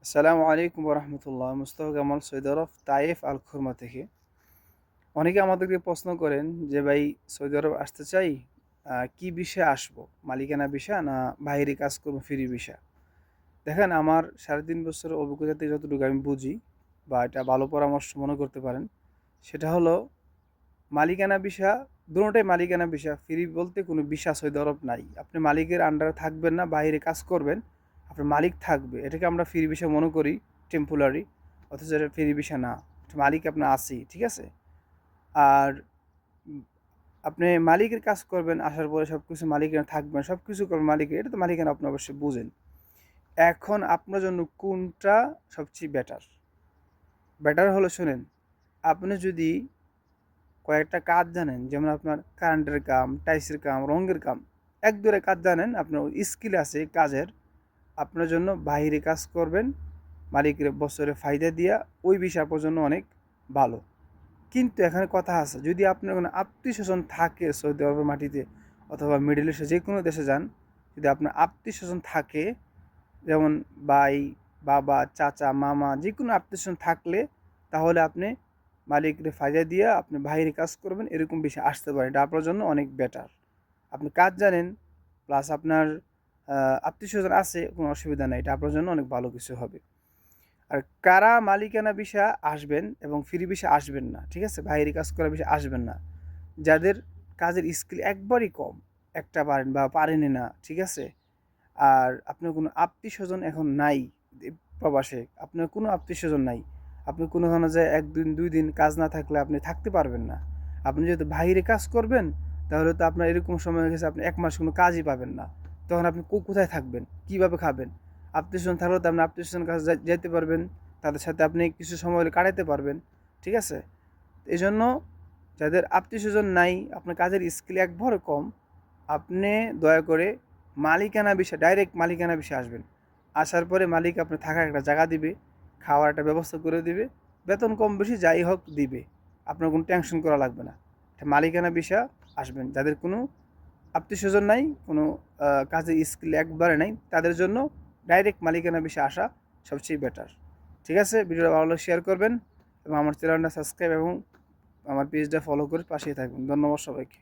আসসালামু আলাইকুম রহমতুল্লাহ। মুস্তফা কামাল, সৌদি আরব, তাইফ আল খুরমা থেকে। অনেকে আমাদেরকে প্রশ্ন করেন যে ভাই, সৌদি আরব আসতে চাই, কি বিষয়ে আসবো, মালিকানা বিষয় না বাইরে কাজ করবো ফ্রি বিষয়? দেখেন, আমার 3.5 বছরের অভিজ্ঞতা থেকে যতটুকু আমি বুঝি বা এটা ভালো পরামর্শ মনে করতে পারেন, সেটা হলো মালিকানা বিষয়। দুটোটাই মালিকানা বিষয়। ফ্রি বলতে কোনো বিষয় সৌদি আরব নাই। আপনি মালিকের আন্ডারে থাকবেন না, বাইরে কাজ করবেন, আপনার মালিক থাকবে। এটাকে আমরা ফ্রি বিষয় মনে করি, টেম্পোরারি। অথচ এটা ফ্রি বিষয় না, মালিক আপনার আছেই, ঠিক আছে? আর উম, আপনি মালিকের কাজ করবেন, আসার পরে সব কিছু মালিকের থাকবেন, সব কিছু করবেন মালিকের, এটা তো মালিকের, আপনি অবশ্যই বুঝেন। এখন আপনার জন্য কোনটা সবচেয়ে বেটার? বেটার হলো, শুনেন, আপনি যদি কয়েকটা কাজ জানেন, যেমন আপনার কারেন্টের কাম, টাইসের কাম, রঙের কাম, এক দূরে কাজ জানেন, আপনার স্কিল আছে কাজের, আপনার জন্য বাইরে কাজ করবেন, মালিকের বছরে ফায়দা দিয়া, ওই বিষয় আপনার জন্য অনেক ভালো। কিন্তু এখানে কথা আছে, যদি আপনার কোনো আত্মীয় স্বজন থাকে সৌদি আরবের মাটিতে অথবা মিডল ইস্টে যে কোনো দেশে যান, যদি আপনার আত্মীয় স্বজন থাকে, যেমন ভাই, বাবা, চাচা, মামা, যে কোনো আত্মীয় স্বজন থাকলে, তাহলে আপনি মালিকের ফায়দা দিয়ে আপনি বাইরে কাজ করবেন, এরকম বিষয় আসতে পারে। এটা আপনার জন্য অনেক বেটার। আপনি কাজ জানেন, প্লাস আপনার আত্মীয় স্বজন আছে, কোনো অসুবিধা নেই, এটা আপনার জন্য অনেক ভালো কিছু হবে। আর কারা মালিকানা বিষয় আসবেন এবং ফ্রি বিষয় আসবেন না, ঠিক আছে, বাইরে কাজ করার বিষয় আসবেন না, যাদের কাজের স্কিল একবারই কম, একটা পারেন বা পারেনি না, ঠিক আছে, আর আপনার কোনো আত্মীয় স্বজন এখন নাই প্রবাসে, আপনার কোনো আত্মীয় স্বজন নাই, আপনি কোনোখানে যায় 1 দিন 2 দিন কাজ না থাকলে আপনি থাকতে পারবেন না। আপনি যেহেতু বাইরে কাজ করবেন, তাহলে তো আপনার এরকম সময় হয়ে গেছে, আপনি 1 মাস কোনো কাজই পাবেন না। তখন আপনি কোথায় থাকবেন, কিভাবে খাবেন? আত্মীয় স্বজন থাকলে তো আপনি আত্মীয় স্বজন কাছে যাইতে পারবেন, তাদের সাথে আপনি কিছু সময় কাটাতে পারবেন, ঠিক আছে? এই জন্য যাদের আত্মীয় স্বজন নাই, আপনার কাজের স্কিল একবারে কম, আপনি দয়া করে মালিকানা বিষয়, ডাইরেক্ট মালিকানা বিষয় আসবেন। আসার পরে মালিক আপনার থাকার একটা জায়গা দিবে, খাওয়ার একটা ব্যবস্থা করে দিবে, বেতন কম বেশি যাই হোক দিবে, আপনার কোনো টেনশন করা লাগবে না। এটা মালিকানা বিষয় আসবেন, যাদের কোনো আত্মীয় স্বজন নাই, কোনো কাজের স্কিল একবারে নাই, তাদের জন্য ডাইরেক্ট মালিকানা বিষয় আসা সবচেয়ে বেটার। ঠিক আছে, ভিডিওটা ভালো লাগলে শেয়ার করবেন এবং আমার চ্যানেলটা সাবস্ক্রাইব এবং আমার পেজটা ফলো করে পাশেই থাকবেন। ধন্যবাদ সবাইকে।